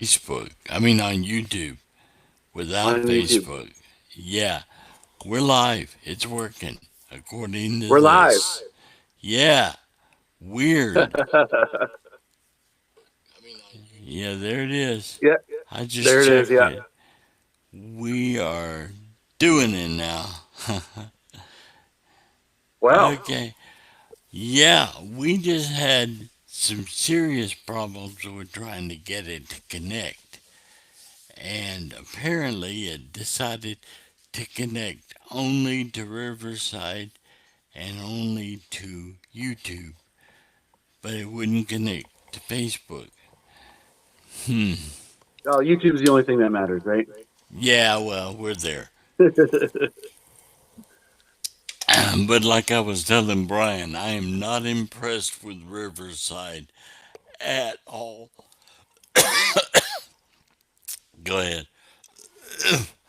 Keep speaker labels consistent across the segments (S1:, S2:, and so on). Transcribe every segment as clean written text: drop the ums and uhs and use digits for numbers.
S1: Facebook. I mean, on YouTube
S2: on
S1: without
S2: YouTube.
S1: Facebook. Yeah, we're live. It's working according to
S2: We're live.
S1: this. Yeah, weird. Yeah, there it is.
S2: Yeah,
S1: I just
S2: there it is.
S1: checked
S2: Yeah.
S1: it. We are doing it now.
S2: Well,
S1: Okay. Yeah, we just had some serious problems with trying to get it to connect. And apparently it decided to connect only to Riverside and only to YouTube, but it wouldn't connect to Facebook. Hmm.
S2: oh, YouTube's the only thing that matters, right?
S1: Yeah, well, we're there. But like I was telling Brian, I am not impressed with Riverside at all. Go ahead.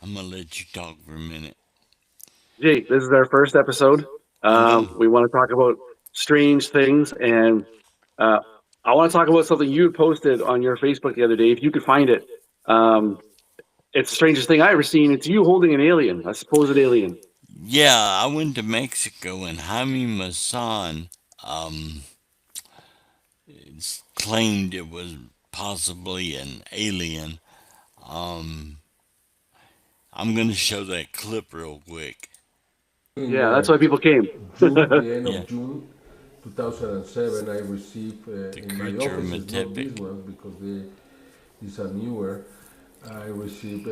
S1: I'm gonna let you talk for a minute.
S2: Jake, this is our first episode.
S1: I know.
S2: We want to talk about strange things, and uh, I want to talk about something you had posted on your Facebook the other day. If you could find it, um, it's the strangest thing I ever seen. It's you holding an alien, a supposed alien.
S1: Yeah, I went to Mexico and Jaime Maussan um, claimed it was possibly an alien. Um, I'm gonna show that clip real quick.
S3: In
S2: Yeah, that's why people came.
S3: June, the end
S1: Yeah,
S3: of June 2007, I received
S1: the
S3: in my
S1: creature of
S3: offices, not these
S1: Metepic.
S3: ones because these are newer. I received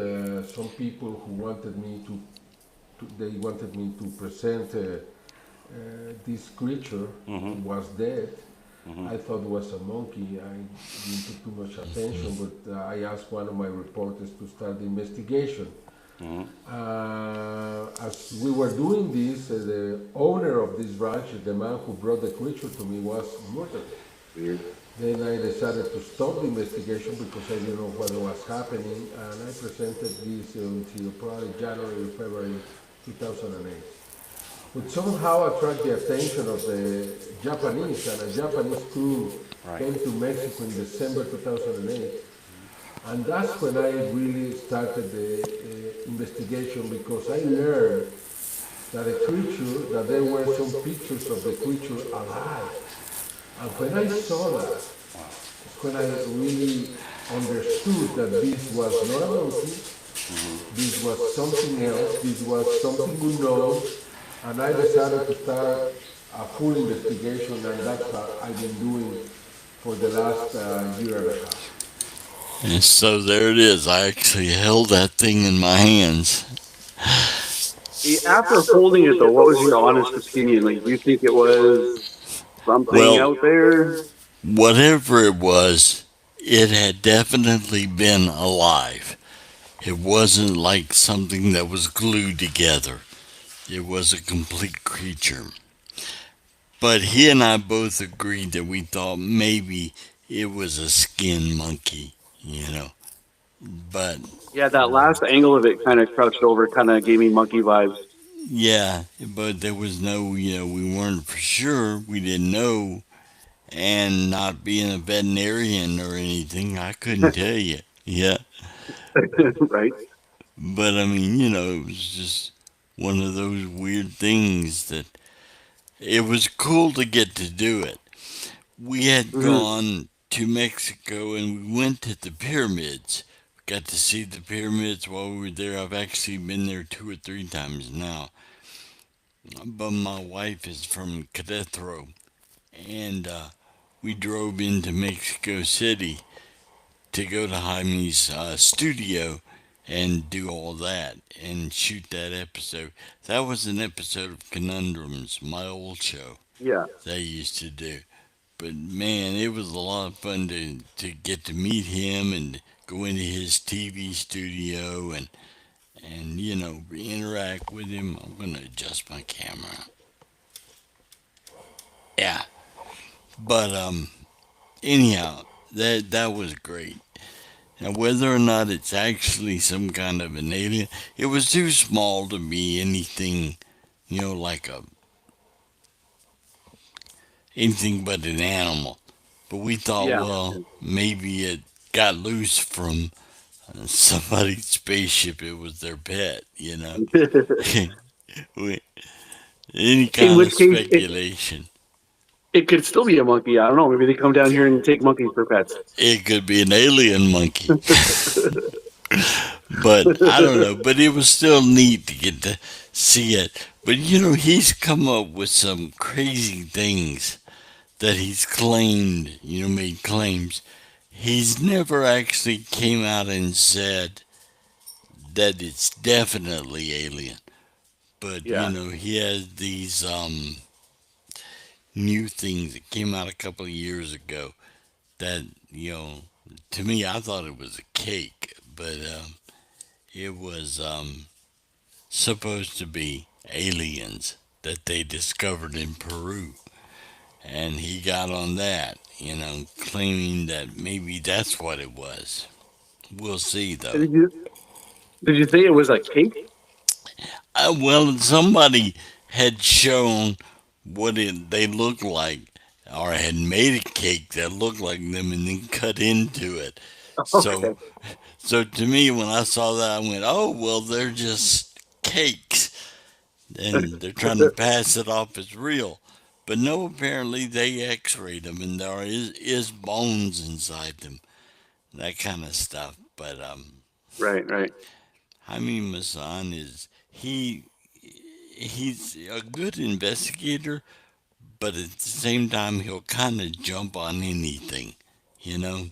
S3: some people who wanted me they wanted me to present this creature who was dead. I thought it was a monkey. I didn't pay too much attention, but I asked one of my reporters to start the investigation. As we were doing this, the owner of this ranch, the man who brought the creature to me, was murdered.
S2: Weird.
S3: Then I decided to stop the investigation because I didn't know what was happening, and I presented this until probably January or February 2008. But somehow attract the attention of the Japanese, and a Japanese crew
S1: Right.
S3: came to Mexico in December 2008. And that's when I really started the investigation because I learned that that there were some pictures of the creature alive. And when I saw that, it's when I really understood that this was not a monkey, this was something else, this was something unknown, and I decided to start a full investigation, and that's what I've been doing for the last year and a half.
S1: And so there it is. I actually held that thing in my hands.
S2: After holding it, though, what was your honest opinion? Like, do you think it was something
S1: Well,
S2: out there?
S1: whatever it was, it had definitely been alive. It wasn't like something that was glued together. It was a complete creature. But he and I both agreed that we thought maybe it was a skin monkey, you know. But
S2: Yeah, that last angle of it kind of crouched over, kind of gave me monkey vibes.
S1: yeah, but there was no, we weren't for sure. We didn't know. And not being a veterinarian or anything, I couldn't tell you. Yeah.
S2: Right?
S1: But I mean, it was just one of those weird things that it was cool to get to do it. We had
S2: Hmm.
S1: gone to Mexico and we went to the pyramids. Got to see the pyramids while we were there. I've actually been there 2 or 3 times now. But my wife is from Querétaro, and we drove into Mexico City to go to Jaime's studio and do all that and shoot that episode. That was an episode of Conundrums, my old show
S2: Yeah.
S1: that I used to do. But man, it was a lot of fun to get to meet him and go into his TV studio and interact with him. I'm gonna adjust my camera. Yeah, but anyhow, that was great. Now, whether or not it's actually some kind of an alien, it was too small to be anything, like anything but an animal. But we thought,
S2: Yeah.
S1: well, maybe it got loose from somebody's spaceship. It was their pet, you know. We- Any
S2: In
S1: kind of
S2: which case,
S1: speculation.
S2: it could still be a monkey. I don't know. Maybe they come down here and take monkeys for pets.
S1: It could be an alien monkey. But I don't know. But it was still neat to get to see it. But you know, he's come up with some crazy things that he's claimed, you know, made claims. He's never actually came out and said that it's definitely alien. But
S2: Yeah.
S1: you know, he has these new things that came out a couple of years ago that, you know, to me I thought it was a cake, but it was supposed to be aliens that they discovered in Peru. And he got on that, you know, claiming that maybe that's what it was. We'll see, though.
S2: Did you say it was a cake?
S1: Well, somebody had shown what they looked like, or had made a cake that looked like them, and then cut into it.
S2: Okay.
S1: So to me, when I saw that, I went, "Oh, well, they're just cakes, and they're trying to pass it off as real." But no, apparently they X-rayed them, and there is bones inside them, that kind of stuff. But
S2: Right, right.
S1: Jaime Maussan he's a good investigator, but at the same time he'll kind of jump on anything, you know.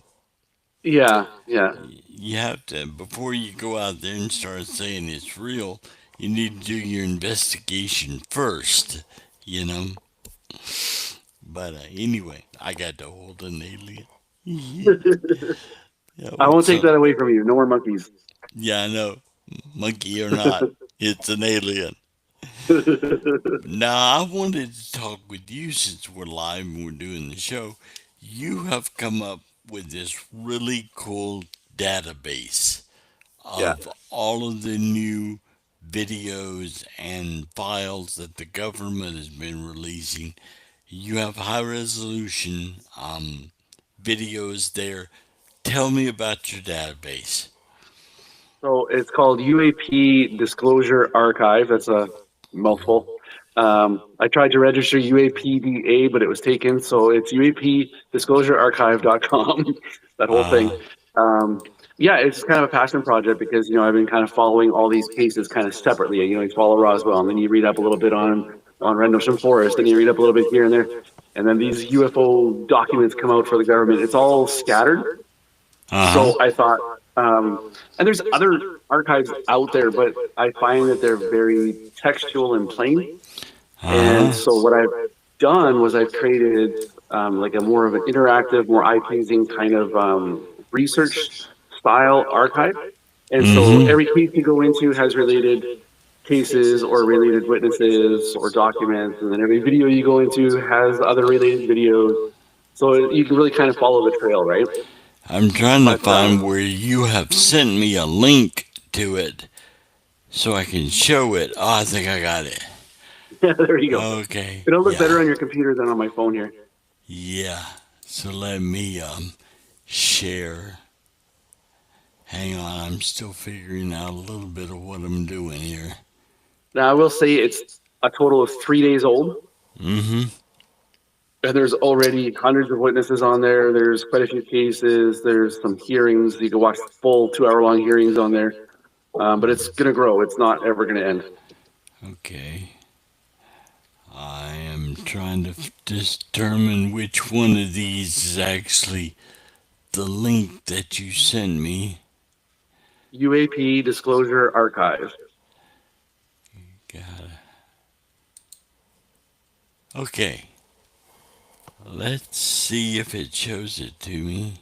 S2: Yeah, yeah.
S1: You have to, before you go out there and start saying it's real, you need to do your investigation first, you know. But anyway, I got to hold an alien. Yeah,
S2: I won't
S1: what's
S2: take
S1: up?
S2: that away from you. No more monkeys.
S1: Yeah, I know. Monkey or not, it's an alien. Now, I wanted to talk with you since we're live and we're doing the show. You have come up with this really cool database
S2: Yeah.
S1: of all of the new videos and files that the government has been releasing. You have high resolution videos there. Tell me about your database.
S2: So it's called UAP Disclosure Archive. That's a mouthful. I tried to register UAPDA, but it was taken. So it's UAPDisclosureArchive.com. That whole thing.
S1: Uh,
S2: Yeah, it's kind of a passion project because I've been kind of following all these cases kind of separately. You follow Roswell, and then you read up a little bit on Rendlesham Forest, and you read up a little bit here and there, and then these UFO documents come out for the government. It's all scattered.
S1: uh-huh.
S2: So I thought, and there's other archives out there, but I find that they're very textual and plain. And
S1: Uh-huh.
S2: so what I've done was I've created like a more of an interactive, more eye-pleasing kind of research style archive. And so
S1: Mm-hmm.
S2: every case you go into has related cases or related witnesses or documents, and then every video you go into has other related videos. So you can really kind of follow the trail, right?
S1: I'm trying to
S2: But
S1: find where you have sent me a link to it so I can show it. Oh, I think I got it.
S2: yeah, there you go.
S1: Okay.
S2: It'll look better
S1: Yeah.
S2: on your computer than on my phone here.
S1: Yeah. So let me share. Hang on, I'm still figuring out a little bit of what I'm doing here.
S2: Now I will say it's a total of 3 days old.
S1: Mm-hmm.
S2: And there's already hundreds of witnesses on there. There's quite a few cases. There's some hearings. You can watch full 2-hour-long hearings on there. But it's going to grow. It's not ever going to end.
S1: Okay. I am trying to determine which one of these is actually the link that you sent me.
S2: UAP Disclosure Archive.
S1: Got it. Okay. Let's see if it shows it to me.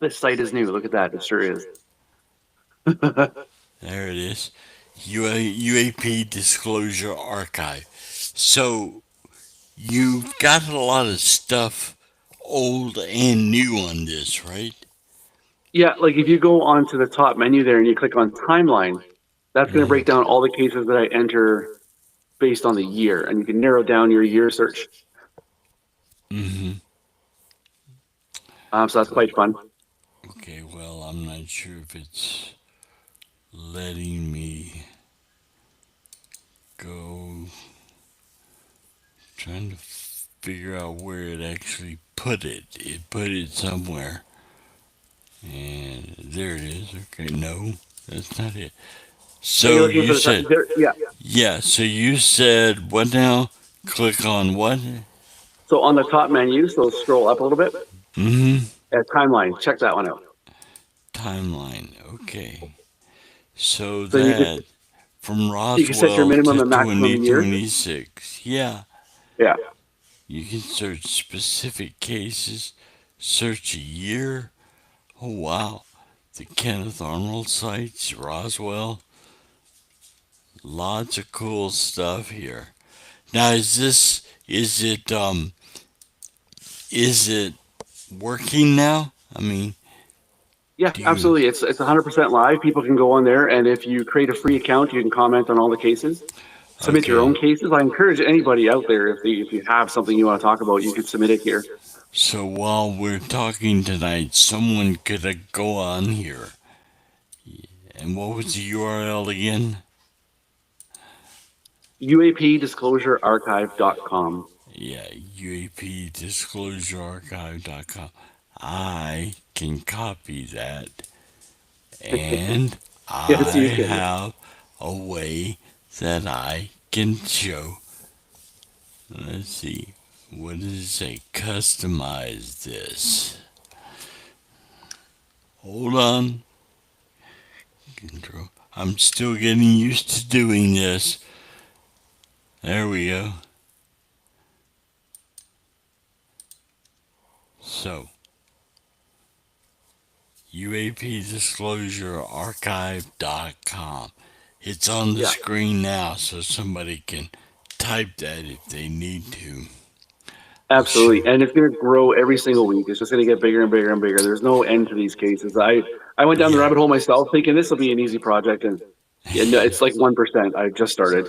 S2: This site is new. Look at that. It sure is.
S1: There it is. UAP Disclosure Archive. So you've got a lot of stuff, old and new, on this, right?
S2: Yeah, like if you go onto the top menu there and you click on timeline, that's going to break down all the cases that I enter based on the year. And you can narrow down your year search.
S1: Mm-hmm.
S2: So that's quite fun.
S1: Okay, well, I'm not sure if it's letting me go. Trying to figure out where it actually put it. It put it somewhere. And there it is. Okay, no, that's not it.
S2: Are you
S1: So
S2: looking
S1: you
S2: for the
S1: said,
S2: there? Yeah.
S1: yeah, so you said what now? Click on what?
S2: So on the top menu, so scroll up a little bit.
S1: Mm-hmm.
S2: Timeline. Check that one out.
S1: Timeline. Okay. So
S2: So
S1: that from
S2: you can set your
S1: Roswell
S2: minimum
S1: to
S2: and maximum year.
S1: 2026. Yeah.
S2: Yeah.
S1: You can search specific cases, search a year. Oh, wow. The Kenneth Arnold sites, Roswell. Lots of cool stuff here. Now, is it working now? I mean,
S2: Yeah,
S1: do you,
S2: absolutely. It's 100% live. People can go on there, and if you create a free account, you can comment on all the cases. Submit your own
S1: okay.
S2: cases. I encourage anybody out there, if you have something you want to talk about, you can submit it here.
S1: So while we're talking tonight, someone could go on here. And what was the URL again?
S2: UAPdisclosurearchive.com.
S1: Yeah, UAPdisclosurearchive.com. I can copy that, and
S2: Yes, you
S1: I
S2: can.
S1: have a way that I can show. Let's see. What does it say? Customize this. Hold on. Control. I'm still getting used to doing this. There we go. So, UAPdisclosurearchive.com. It's on the
S2: Yeah,
S1: screen now, so somebody can type that if they need to. I'll show.
S2: absolutely. And it's going to grow every single week. It's just going to get bigger and bigger and bigger. There's no end to these cases. I went down the
S1: Yeah.
S2: rabbit hole myself thinking this will be an easy project, and yeah, no, it's like 1%. I just started.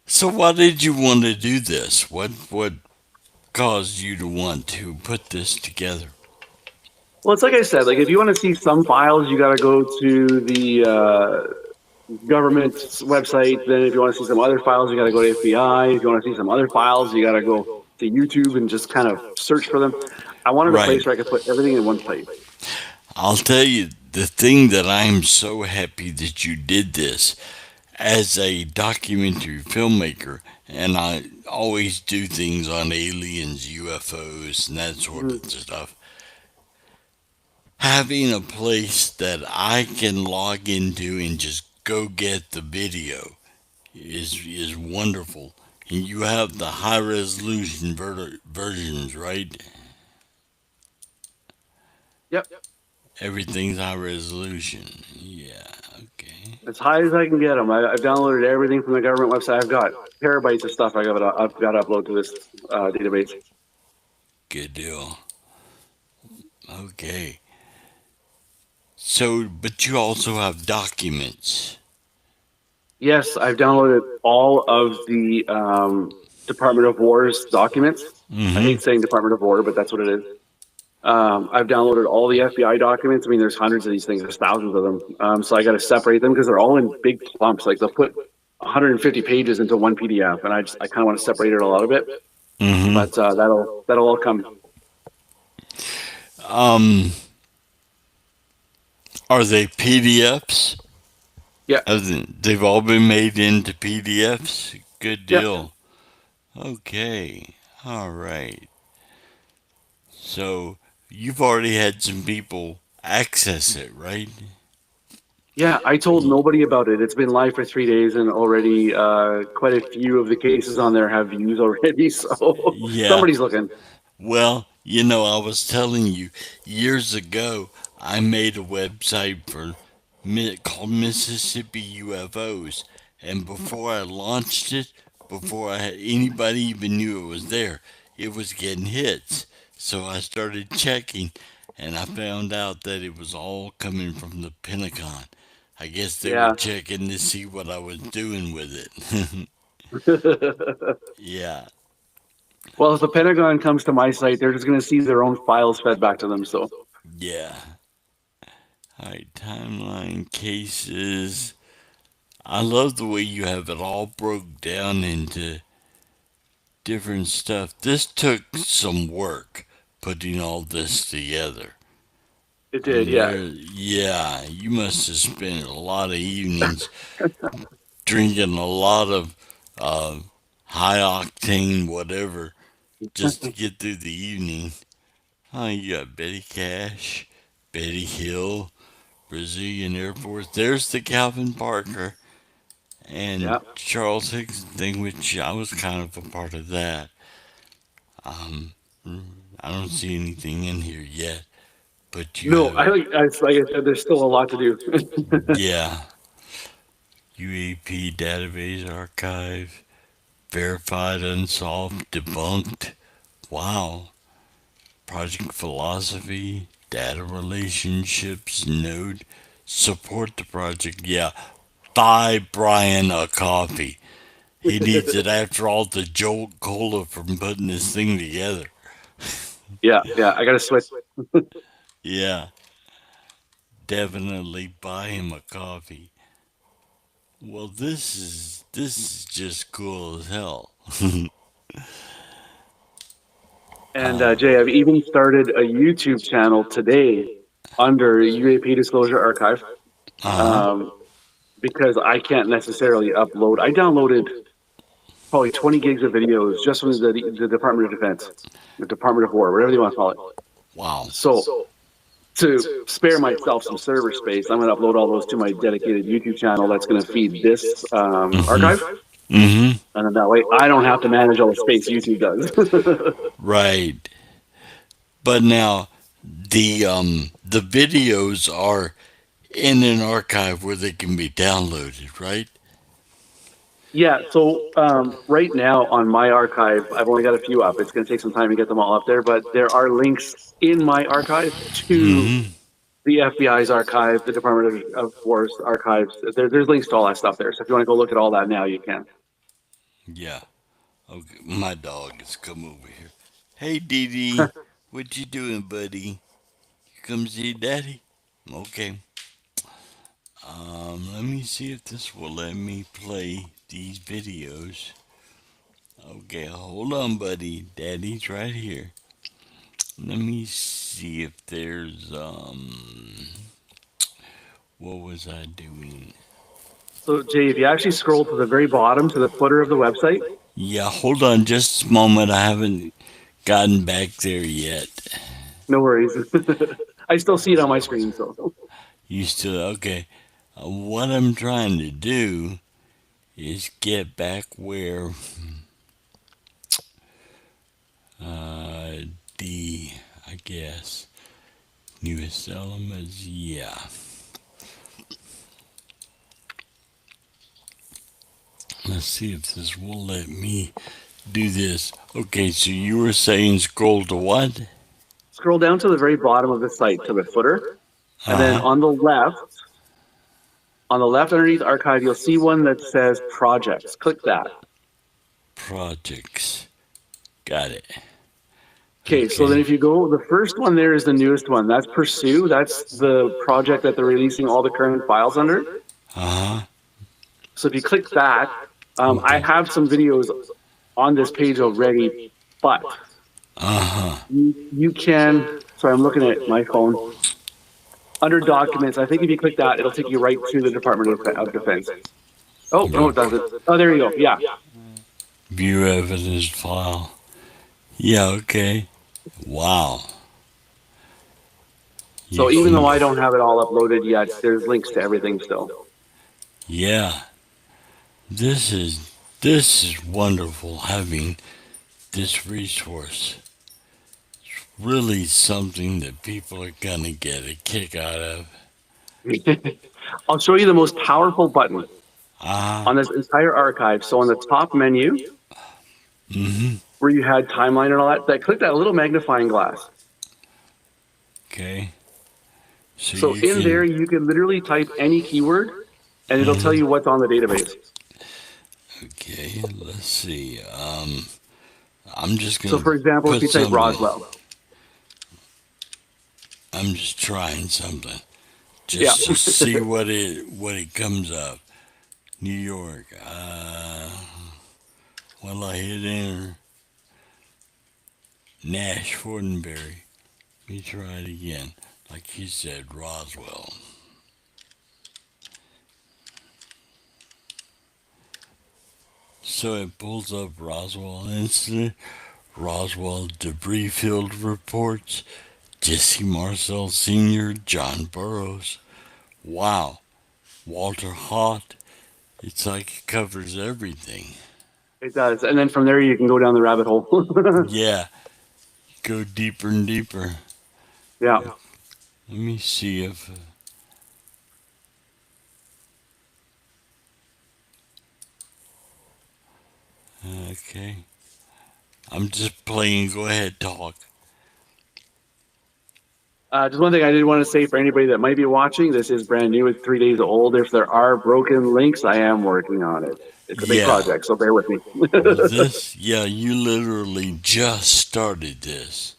S1: So why did you want to do this? What caused you to want to put this together?
S2: Well, it's like I said, like if you want to see some files, you got to go to the government website. Then if you want to see some other files, you got to go to FBI. If you want to see some other files, you got to go to YouTube and just kind of search for them. I wanted a
S1: Right.
S2: place where I could put everything in one place.
S1: I'll tell you the thing that I'm so happy that you did this as a documentary filmmaker, and I always do things on aliens, UFOs, and that sort of stuff. Having a place that I can log into and just go get the video is wonderful. And you have the high resolution versions, right?
S2: Yep.
S1: Everything's high resolution. Yeah, okay.
S2: As high as I can get them. I've downloaded everything from the government website. I've got terabytes of stuff I've got to upload to this database.
S1: Good deal. Okay. So, but you also have documents.
S2: Yes, I've downloaded all of the Department of War's documents. I hate saying Department of War, but that's what it is. I've downloaded all the FBI documents. I mean, there's hundreds of these things. There's thousands of them. So I got to separate them because they're all in big clumps. Like they'll put 150 pages into one PDF, and I kind of want to separate it all out a bit. But that'll all come.
S1: Are they PDFs?
S2: Yeah.
S1: They've all been made into PDFs? Good
S2: Yeah.
S1: deal. Okay. All right. So you've already had some people access it, right?
S2: Yeah, I told nobody about it. It's been live for 3 days, and already quite a few of the cases on there have views already. So
S1: Yeah.
S2: somebody's looking.
S1: Well, you know, I was telling you years ago, I made a website called Mississippi UFOs, and before I launched it, before anybody even knew it was there, it was getting hits. So I started checking, and I found out that it was all coming from the Pentagon. I guess they
S2: Yeah.
S1: were checking to see what I was doing with it. Yeah.
S2: Well, if the Pentagon comes to my site, they're just going to see their own files fed back to them. So
S1: Yeah. All right, timeline cases. I love the way you have it all broke down into different stuff. This took some work putting all this together.
S2: It
S1: I
S2: did,
S1: mean,
S2: yeah.
S1: yeah, you must have spent a lot of evenings drinking a lot of uh, high octane whatever just to get through the evening. Oh, you got Betty Cash, Betty Hill, Brazilian Air Force. There's the Calvin Parker and
S2: Yeah.
S1: Charles Higginson thing, which I was kind of a part of that. Um, I don't see anything in here yet, but you
S2: No,
S1: have,
S2: like I said, there's still a lot to do.
S1: yeah, UAP database archive, verified, unsolved, debunked. Wow. Project philosophy, data relationships, node, support the project. Yeah, buy Brian a coffee. He needs it after all the Jolt Cola from putting this thing together.
S2: Yeah, yeah. I gotta switch.
S1: Yeah, definitely buy him a coffee. Well, this is just cool as hell.
S2: And Jay, I've even started a YouTube channel today under UAP Disclosure Archive,
S1: Uh huh.
S2: because I can't necessarily upload. I downloaded probably 20 gigs of videos just from the Department of Defense, the Department of War, whatever you want to call it.
S1: Wow.
S2: So to spare myself some server space, I'm going to upload all those to my dedicated YouTube channel that's going to feed this archive.
S1: Mm
S2: And then that way I don't have to manage all the space YouTube does.
S1: hmm. Right. But now the videos are in an archive where they can be downloaded, right?
S2: Yeah, so right now on my archive, I've only got a few up. It's going to take some time to get them all up there, but there are links in my archive to
S1: Mm-hmm.
S2: the FBI's archive, the Department of War's archives. There's links to all that stuff there. So if you want to go look at all that now, you can.
S1: Yeah. Okay. My dog has come over here. Hey, Dee Dee. What you doing, buddy? You come see Daddy? Okay. Let me see if this will let me play these videos. Okay, hold on, buddy. Daddy's right here. Let me see if there's what was I doing?
S2: So Jay, if you actually scroll to the very bottom to the footer of the website,
S1: Yeah, hold on just a moment. I haven't gotten back there yet.
S2: no worries. I still see it on my screen. So
S1: You still okay? What I'm trying to do is get back where uh, the I guess newest elements. Yeah. Let's see if this will let me do this. Okay, so you were saying scroll to what?
S2: scroll down to the very bottom of the site to the footer, and then
S1: Uh-huh.
S2: on the left underneath archive, you'll see one that says projects. Click that.
S1: Projects. Got it.
S2: Okay, so then if you go, the first one there is the newest one. That's Pursue. That's the project that they're releasing all the current files under.
S1: Uh-huh.
S2: So if you click that, I have some videos on this page already, but
S1: Uh-huh.
S2: you can, sorry, I'm looking at my phone. Under documents, I think if you click that, it'll take you right to the Department of Defense. Oh, no, it doesn't. Oh, there you go. Yeah.
S1: View evidence file. Yeah, okay. Wow.
S2: So
S1: You
S2: even
S1: can-
S2: though I don't have it all uploaded yet, there's links to everything still.
S1: Yeah. This is wonderful having this resource. It's really something that people are gonna get a kick out of.
S2: I'll show you the most powerful button
S1: Ah.
S2: on this entire archive. So on the top menu,
S1: Mm-hmm.
S2: where you had timeline and all that, click that little magnifying glass.
S1: Okay.
S2: So
S1: you
S2: in
S1: can-
S2: there, you can literally type any keyword, and it'll tell you what's on the database.
S1: Okay, let's see. I'm just gonna.
S2: So for example, if
S1: put
S2: you type
S1: something-
S2: Roswell,
S1: I'm just trying something,
S2: Yeah.
S1: just to see what it comes up. New York. Well, I hit enter. Nash Fortenberry. Let me try it again. Like you said, Roswell. So it pulls up Roswell incident, Roswell debris field reports, Jesse Marcel Sr., John Burroughs. Wow. Walter Hott. It's like it covers everything.
S2: It does. And then from there, you can go down the rabbit hole.
S1: Yeah. Go deeper and deeper.
S2: Yeah.
S1: Let me see if. Okay. I'm just playing. Go ahead, talk.
S2: Just one thing I did want to say for anybody that might be watching, this is brand new. It's 3 days old. If there are broken links, I am working on it. It's a big
S1: Yeah.
S2: project, so bear with me.
S1: This, yeah, you literally just started this.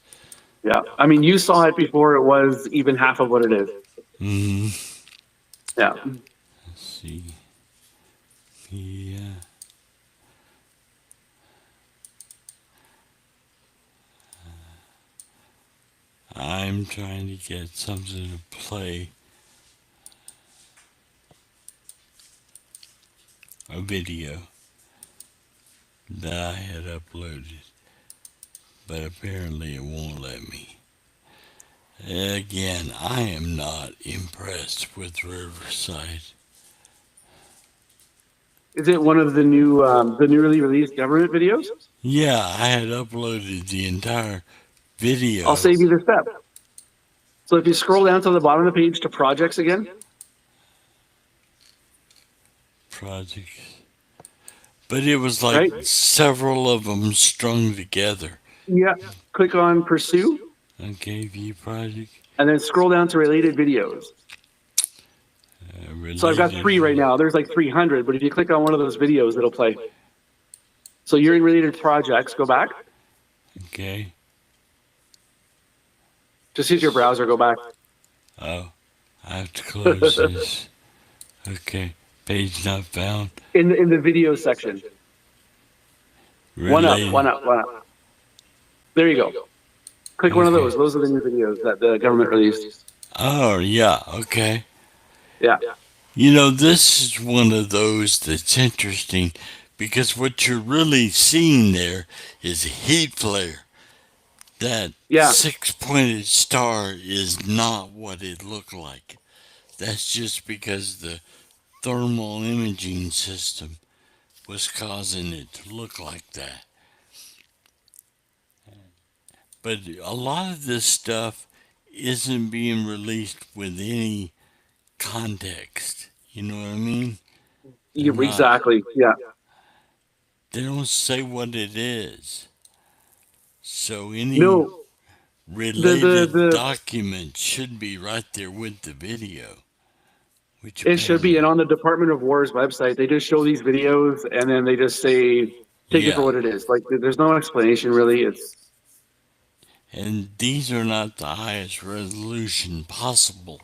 S2: Yeah. I mean, you saw it before it was even half of what it is. Yeah.
S1: Let's see. Yeah. I'm trying to get something to play. A video that I had uploaded, but apparently it won't let me. Again, I am not impressed with Riverside.
S2: Is it one of the newly released government videos?
S1: Yeah, I had uploaded the entire video.
S2: I'll save you the step. So if you scroll down to the bottom of the page to projects again,
S1: Project. But it was like
S2: Right.
S1: several of them strung together.
S2: yeah, click on pursue,
S1: Okay, view project.
S2: and then scroll down to related videos. So I've got
S1: related-
S2: 3 right now. There's like 300, but if you click on one of those videos, it'll play. So you're in related projects. Go back.
S1: Okay.
S2: Just use your browser. Go back.
S1: Oh, I have to close this. Okay. Page not found.
S2: In the video section. One
S1: Related-
S2: up, one up, one up. There you go. Click one of
S1: Okay.
S2: those. Those are the new videos that the government released.
S1: Oh, yeah. Okay.
S2: Yeah.
S1: You know, this is one of those that's interesting because what you're really seeing there is a heat flare. That
S2: Yeah.
S1: 6-pointed star is not what it looked like. That's just because the thermal imaging system was causing it to look like that. But a lot of this stuff isn't being released with any context. You know what I mean?
S2: Yeah,
S1: They're not.
S2: exactly. Yeah.
S1: They don't say what it is. So any
S2: No.
S1: related
S2: the-
S1: document should be right there with the video. Which
S2: It should be. And on the Department of War's website, they just show these videos and then they just say, take it
S1: Yeah.
S2: for what it is. Like, there's no explanation really. It's,
S1: And these are not the highest resolution possible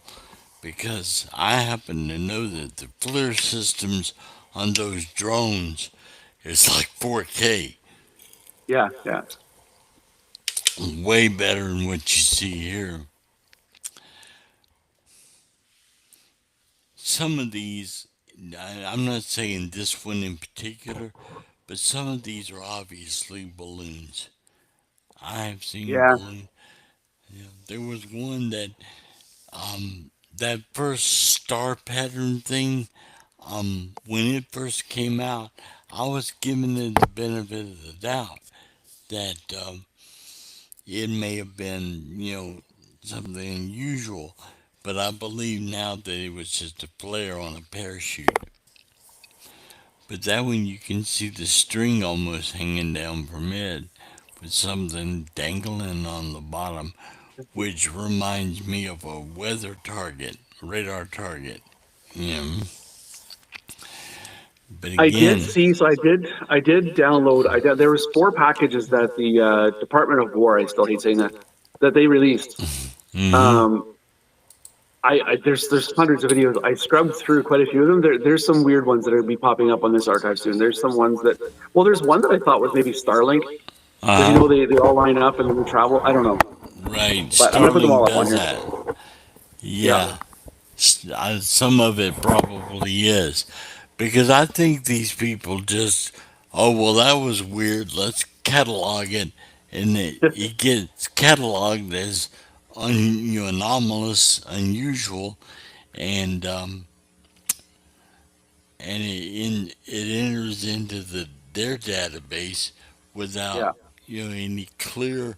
S1: because I happen to know that the FLIR systems on those drones is like 4K,
S2: yeah, yeah.
S1: way better than what you see here. Some of these, I'm not saying this one in particular, but some of these are obviously balloons. I have seen
S2: Yeah.
S1: balloons. Yeah, there was one that that first star pattern thing, when it first came out, I was giving it the benefit of the doubt that it may have been, something unusual, but I believe now that it was just a flare on a parachute. But that one you can see the string almost hanging down from it with something dangling on the bottom, which reminds me of a weather target, radar target. But
S2: I
S1: again,
S2: did see, so I did download, there was 4 packages that the Department of War, I still hate saying that they released. Um, there's hundreds of videos. I scrubbed through quite a few of them. There's some weird ones that are gonna be popping up on this archive soon. There's some ones that, well, there's one that I thought was maybe Starlink, because
S1: Uh-huh.
S2: they all line up and then they travel. I don't know,
S1: Right.
S2: but I'm gonna put them
S1: Starlink
S2: all up on
S1: does
S2: here.
S1: that.
S2: Yeah,
S1: Yeah. Some of it probably is. Because I think these people just, oh, well, that was weird. Let's catalog it. And it gets cataloged as anomalous, unusual, and it enters into their database without
S2: yeah,
S1: any clear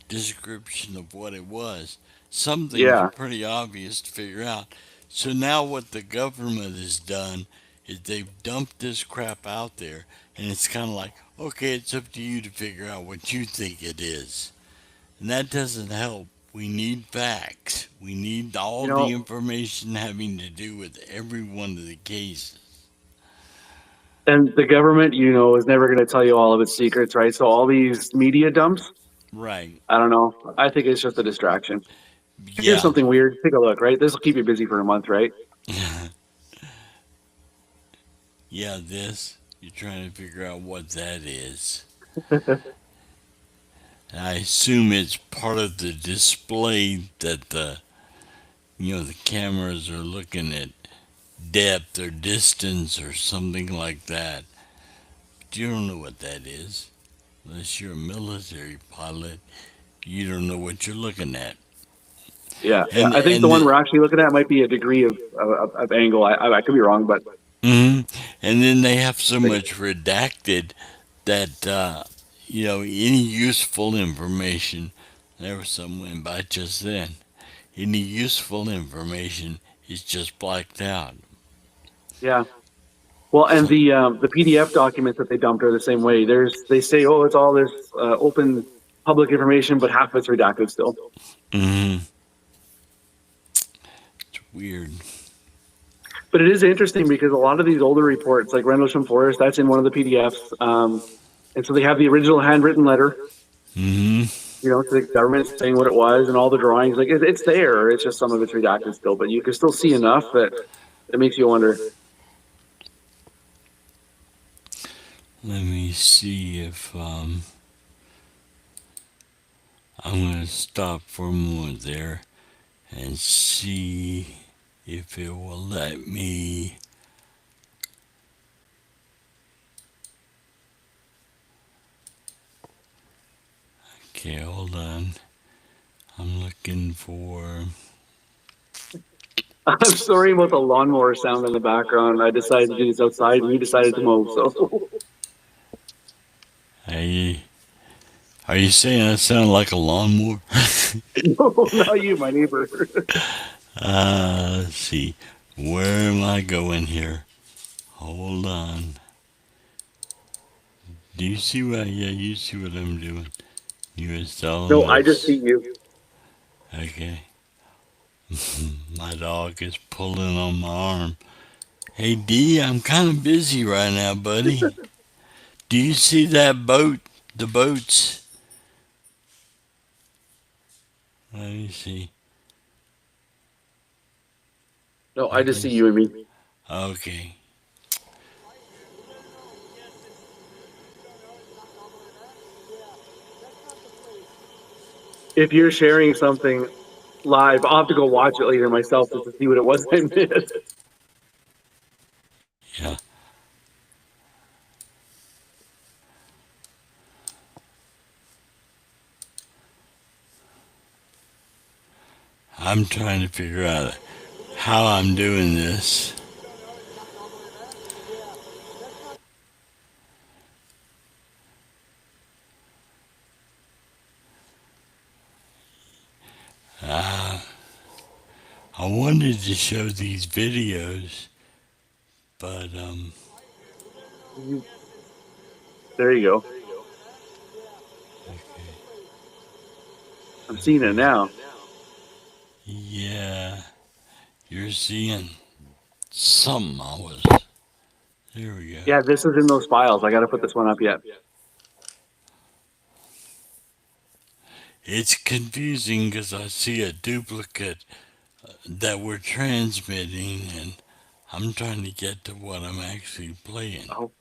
S1: description of what it was. Some things are
S2: yeah.
S1: pretty obvious to figure out. So now what the government has done is they've dumped this crap out there, and it's kind of like, okay, it's up to you to figure out what you think it is. And that doesn't help. We need facts. We need
S2: You
S1: all the
S2: know,
S1: information having to do with every one of the cases.
S2: and the government, is never going to tell you all of its secrets, right? So all these media dumps,
S1: Right.
S2: I don't know. I think it's just a distraction. Here's
S1: Yeah.
S2: something weird. Take a look, right? This will keep you busy for a month, right?
S1: Yeah, this. You're trying to figure out what that is. I assume it's part of the display that the cameras are looking at depth or distance or something like that. But you don't know what that is. Unless you're a military pilot, you don't know what you're looking at.
S2: Yeah, yeah.
S1: And
S2: I think the
S1: and
S2: one
S1: the,
S2: we're actually looking at might be a degree of angle. I could be wrong, but
S1: mhm. And then they have so much redacted that any useful information. There was some went by just then. Any useful information is just blacked out.
S2: yeah. Well, and the PDF documents that they dumped are the same way. They say, oh, it's all this open public information, but half of it's redacted still.
S1: Hmm. It's weird.
S2: But it is interesting because a lot of these older reports, like Rendlesham Forest, that's in one of the PDFs. And so they have the original handwritten letter,
S1: Hmm.
S2: to the government saying what it was and all the drawings. Like it's there. It's just some of it's redacted still, but you can still see enough that it makes you wonder.
S1: Let me see if I'm gonna stop for a moment there and see if it will let me. Okay, hold on. I'm looking for.
S2: I'm sorry about the lawnmower sound in the background. I decided to do this outside, and you decided to mow. So,
S1: Hey, are you saying I sound like a lawnmower?
S2: no, not you, my neighbor.
S1: Let's see. Where am I going here? Hold on. Do you see what? Yeah, you see what I'm doing. You installing
S2: No, I just
S1: this?
S2: see you.
S1: Okay. My dog is pulling on my arm. Hey D, I'm kind of busy right now, buddy. Do you see that boat? The boats? Let me see.
S2: No, I just see you and me.
S1: Okay.
S2: If you're sharing something live, I'll have to go watch it later myself just to see what it was I missed.
S1: Yeah. I'm trying to figure out how I'm doing this. Uh, I wanted to show these videos, but
S2: There you go. I'm seeing it now.
S1: yeah, you're seeing something I was. There we go.
S2: Yeah, this is in those files. I got to put this one up yet.
S1: It's confusing because I see a duplicate that we're transmitting, and I'm trying to get to what I'm actually playing.
S2: Oh,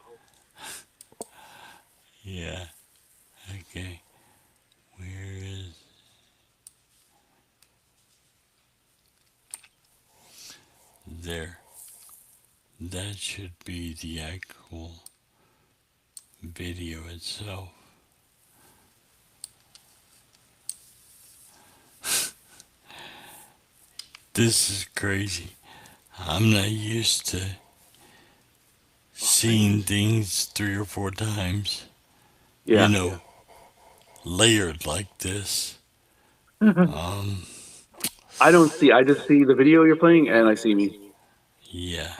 S1: Yeah, okay. Where is. There. That should be the actual video itself. This is crazy. I'm not used to seeing things 3 or 4 times,
S2: yeah.
S1: layered like this. Um,
S2: I don't see. I just see the video you're playing, and I see me.
S1: yeah.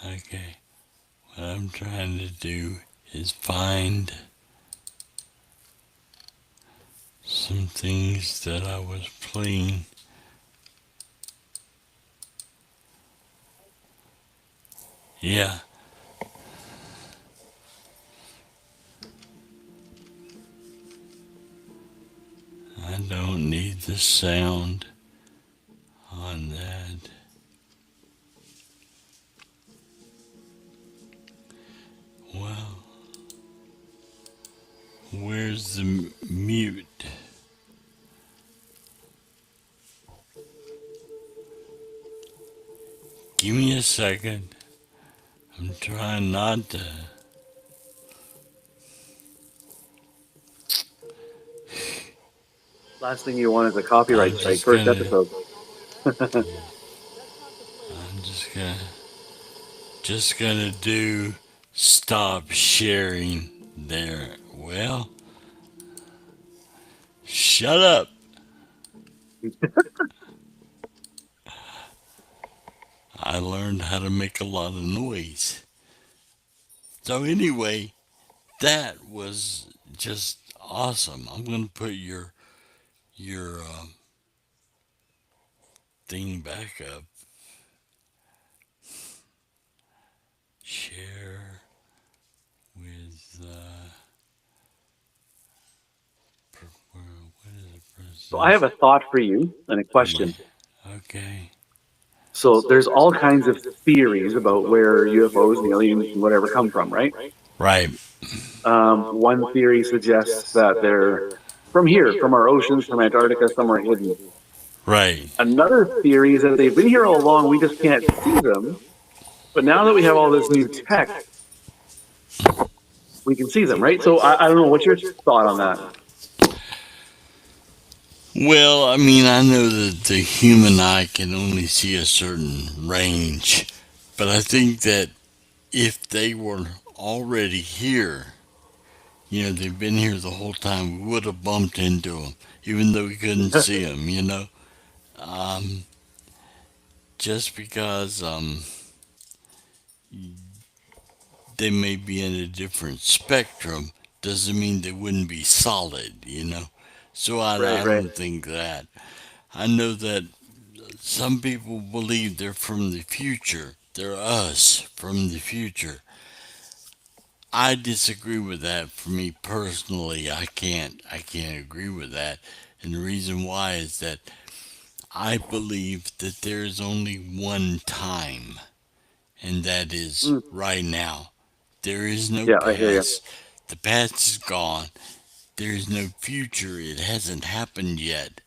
S1: Okay. What I'm trying to do is find some things that I was playing. Yeah. I don't need the sound on that. Well, where's the mute? Give me a second. I'm trying not to.
S2: Last thing you want is a copyright
S1: I'm
S2: strike.
S1: just
S2: First
S1: gonna.
S2: episode.
S1: I'm just gonna do stop sharing there. Well, shut up. I learned how to make a lot of noise. So anyway, that was just awesome. I'm gonna put your thing back up. Share with what is it?
S2: So I have a thought for you and a
S1: Yeah.
S2: question.
S1: Okay.
S2: So there's all kinds of theories about where UFOs and aliens and whatever come from, right?
S1: Right.
S2: One theory suggests that they're from here, from our oceans, from Antarctica, somewhere hidden.
S1: Right.
S2: Another theory is that they've been here all along, we just can't see them. But now that we have all this new tech, we can see them, right? So I don't know. What's your thought on that?
S1: Well, I mean, I know that the human eye can only see a certain range, but I think that if they were already here, they've been here the whole time, we would have bumped into them, even though we couldn't see them. Um, just because they may be in a different spectrum doesn't mean they wouldn't be solid. So I
S2: Right, right.
S1: don't think that. I know that some people believe they're from the future. They're us from the future. I disagree with that. For me personally, I can't agree with that. And the reason why is that I believe that there is only one time, and that is
S2: Mm,
S1: right now. There is no
S2: yeah, I hear you.
S1: past. The past is gone. There is no future. It hasn't happened yet.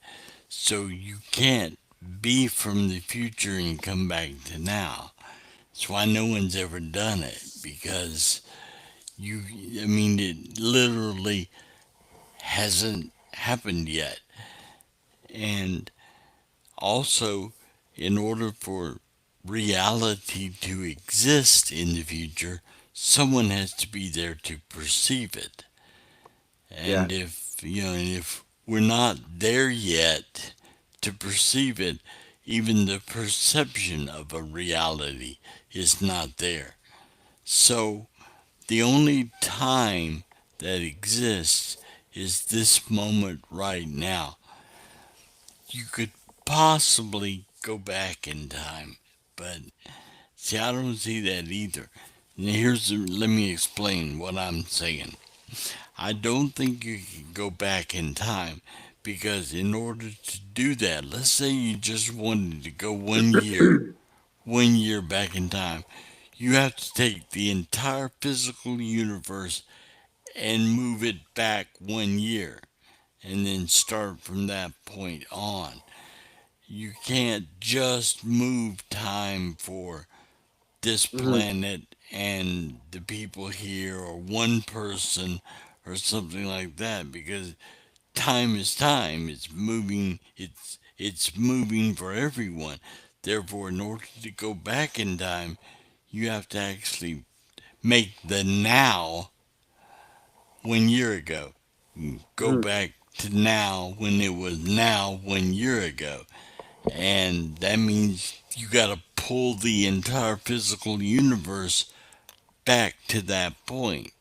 S1: So you can't be from the future and come back to now. That's why no one's ever done it, because you, I mean, it literally hasn't happened yet. And also, in order for reality to exist in the future, someone has to be there to perceive it.
S2: Yeah.
S1: And if we're not there yet to perceive it, even the perception of a reality is not there. So the only time that exists is this moment right now. You could possibly go back in time, but see, I don't see that either. Let me explain what I'm saying. I don't think you can go back in time because in order to do that, let's say you just wanted to go 1 year back in time, you have to take the entire physical universe and move it back 1 year and then start from that point on. You can't just move time for this
S2: Hmm.
S1: planet and the people here or one person or something like that because time is time. It's moving for everyone. Therefore, in order to go back in time, you have to actually make the now 1 year ago. Go
S2: Hmm.
S1: back to now when it was now 1 year ago. And that means you got to pull the entire physical universe back to that point.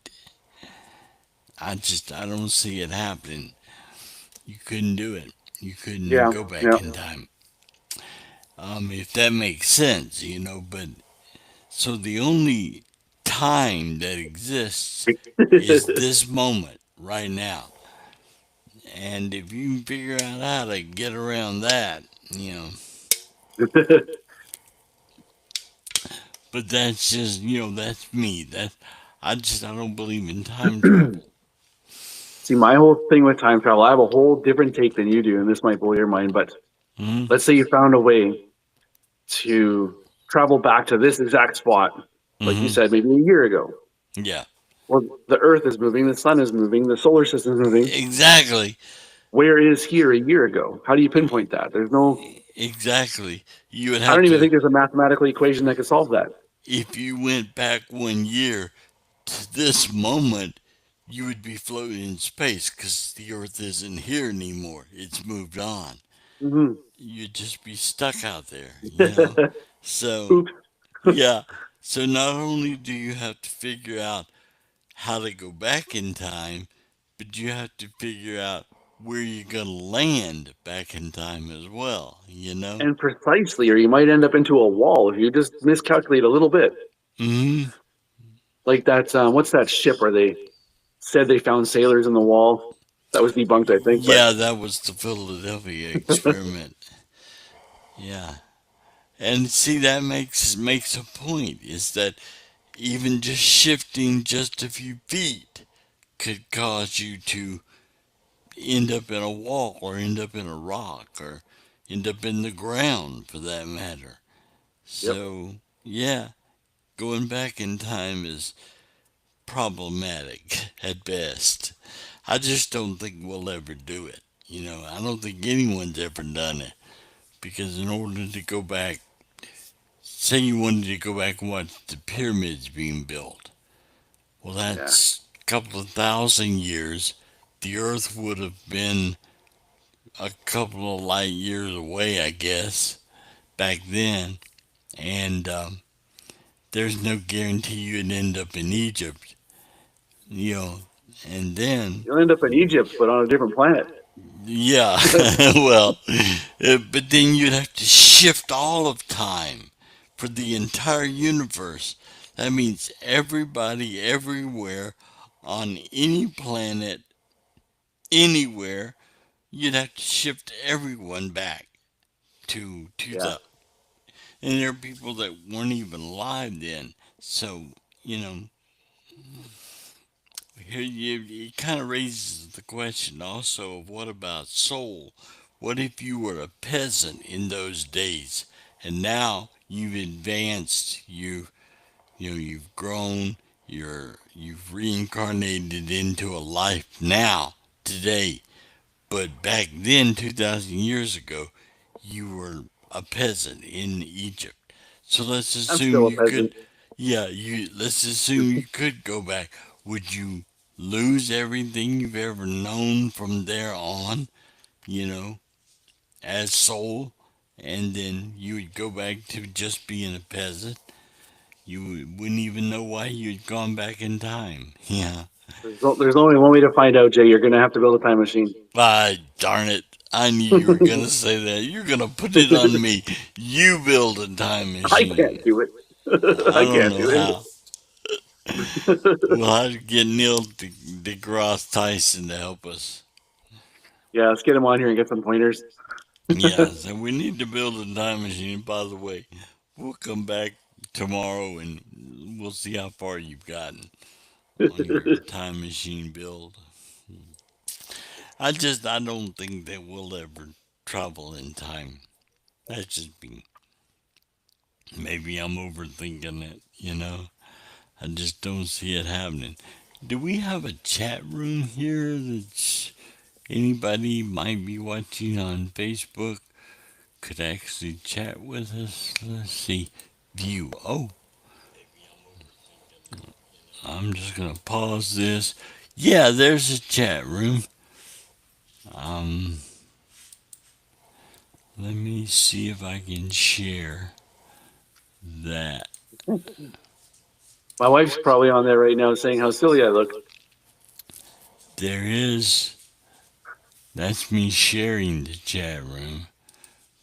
S1: I don't see it happening. You couldn't do it. You couldn't
S2: Yeah,
S1: go back
S2: yeah.
S1: in time. If that makes sense, but so the only time that exists is this moment right now. And if you can figure out how to get around that, but that's just, that's me. I don't believe in time travel.
S2: See, my whole thing with time travel, I have a whole different take than you do, and this might blow your mind. But
S1: Hmm.
S2: let's say you found a way to travel back to this exact spot, like you
S1: Hmm.
S2: said, maybe a year ago.
S1: Yeah,
S2: Well, the Earth is moving, the sun is moving, the solar system is moving.
S1: exactly.
S2: Where is here a year ago? How do you pinpoint that? There's no.
S1: Exactly. You would
S2: I
S1: have
S2: don't even
S1: to,
S2: think there's a mathematical equation that could solve that.
S1: if you went back 1 year to this moment, you would be floating in space because the Earth isn't here anymore. It's moved on.
S2: Hmm.
S1: You'd just be stuck out there. So,
S2: Oops.
S1: yeah. So, not only do you have to figure out how to go back in time, but you have to figure out where you're going to land back in time as well.
S2: And precisely, or you might end up into a wall if you just miscalculate a little bit.
S1: Hmm.
S2: Like that, what's that ship where they said they found sailors in the wall? That was debunked, I think. But
S1: Yeah, that was the Philadelphia experiment. Yeah. And see, that makes a point is that even just shifting just a few feet could cause you to end up in a wall or end up in a rock or end up in the ground for that matter.
S2: yep.
S1: So, yeah, going back in time is problematic at best. I just don't think we'll ever do it. I don't think anyone's ever done it because in order to go back, say you wanted to go back and watch the pyramids being built, well,
S2: Yeah.
S1: that's a couple of thousand years. The Earth would have been a couple of light years away, I guess, back then. And there's no guarantee you'd end up in Egypt, you know. And then,
S2: You'll end up in Egypt, but on a different planet.
S1: yeah, well, but then you'd have to shift all of time for the entire universe. That means everybody, everywhere, on any planet, anywhere, you'd have to shift everyone back to
S2: Yeah.
S1: the. And there are people that weren't even alive then. So, you know, it kind of raises the question also of what about soul? What if you were a peasant in those days and now you've advanced, you've grown, you've reincarnated into a life now, today. But back then, 2,000 years ago, you were a peasant in Egypt. So let's
S2: I'm
S1: assume
S2: still a
S1: you
S2: peasant.
S1: could, yeah, let's assume you could go back. Would you lose everything you've ever known from there on, you know, as soul? And then you would go back to just being a peasant? You wouldn't even know why you'd gone back in time. Yeah.
S2: There's only one way to find out, Jay. You're going to have to build a time machine.
S1: Ah, darn it. I knew you were going to say that. You're going to put it on me. You build a time
S2: I
S1: machine.
S2: can't do it.
S1: I
S2: I
S1: don't
S2: can't
S1: know
S2: do it.
S1: how. We'll have to get Neil deGrasse Tyson to help us.
S2: Yeah, let's get him on here and get some pointers.
S1: Yeah, so we need to build a time machine. By the way, we'll come back tomorrow and we'll see how far you've gotten on your time machine build. I don't think that we'll ever travel in time. That's just me. Maybe I'm overthinking it. I just don't see it happening. Do we have a chat room here that's anybody might be watching on Facebook could actually chat with us? Let's see. View. Oh, I'm just gonna pause this. Yeah, there's a chat room. Um, let me see if I can share that.
S2: My wife's probably on there right now saying how silly I look.
S1: There is. That's me sharing the chat room.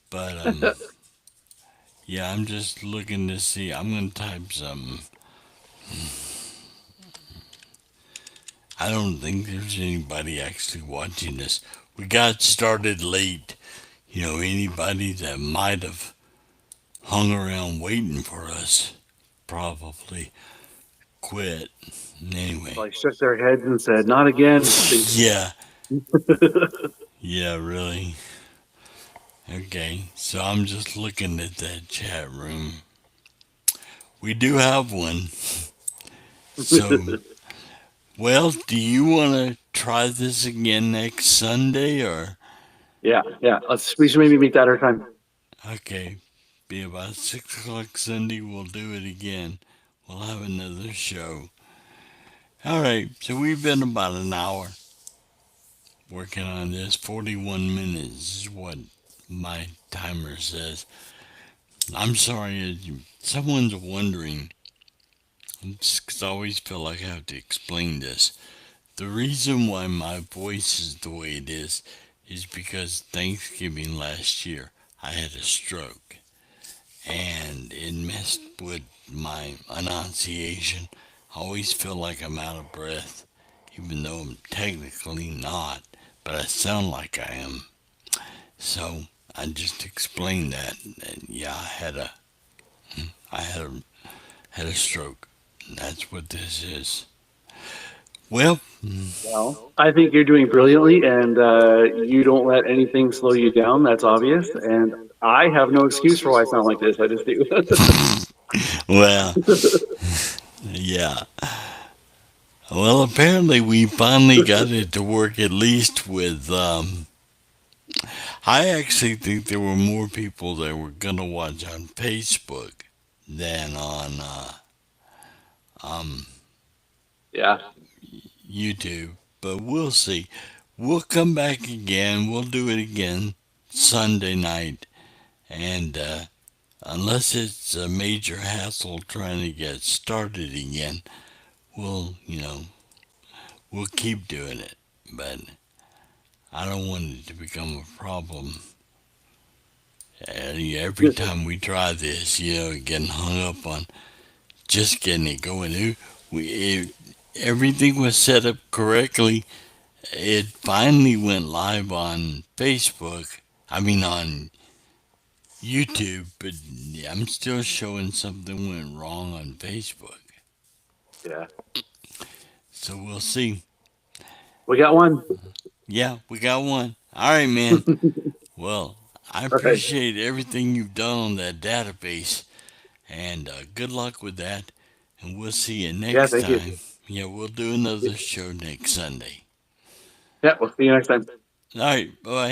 S1: But yeah, I'm just looking to see. I'm gonna type something. I don't think there's anybody actually watching this. We got started late. Anybody that might have hung around waiting for us probably quit. Anyway.
S2: Like shook their heads and said, "Not again."
S1: Yeah. Yeah, really. Okay, so I'm just looking at that chat room. We do have one. So, well, do you want to try this again next Sunday or?
S2: Yeah. We should maybe make that our time.
S1: Okay, be about 6 o'clock Sunday. We'll do it again. We'll have another show. All right, so we've been about an hour working on this. 41 minutes is what my timer says. I'm sorry, someone's wondering. Just 'cause I always feel like I have to explain this. The reason why my voice is the way it is because Thanksgiving last year I had a stroke and it messed with my enunciation. I always feel like I'm out of breath, even though I'm technically not, but I sound like I am. So I just explained that. And yeah, I had a stroke. That's what this is. Well,
S2: Well, I think you're doing brilliantly, and you don't let anything slow you down. That's obvious, and I have no excuse for why I sound like this. I just do.
S1: well, yeah. Well, apparently we finally got it to work at least with. I actually think there were more people that were gonna watch on Facebook than on
S2: Yeah.
S1: YouTube, but we'll see. We'll come back again. We'll do it again Sunday night, and unless it's a major hassle trying to get started again, we'll we'll keep doing it. But I don't want it to become a problem. Every time we try this, getting hung up on just getting it going. Everything was set up correctly. It finally went live on Facebook. I mean on YouTube, but I'm still showing something went wrong on Facebook.
S2: Yeah.
S1: So we'll see.
S2: We got one.
S1: Yeah, we got one. All right, man. Well, I
S2: All right.
S1: appreciate everything you've done on that database, and good luck with that. And we'll see you
S2: Yeah.
S1: next
S2: Thank you.
S1: time. Yeah, we'll do another show next Sunday.
S2: Yeah. We'll see you next time.
S1: All right, bye.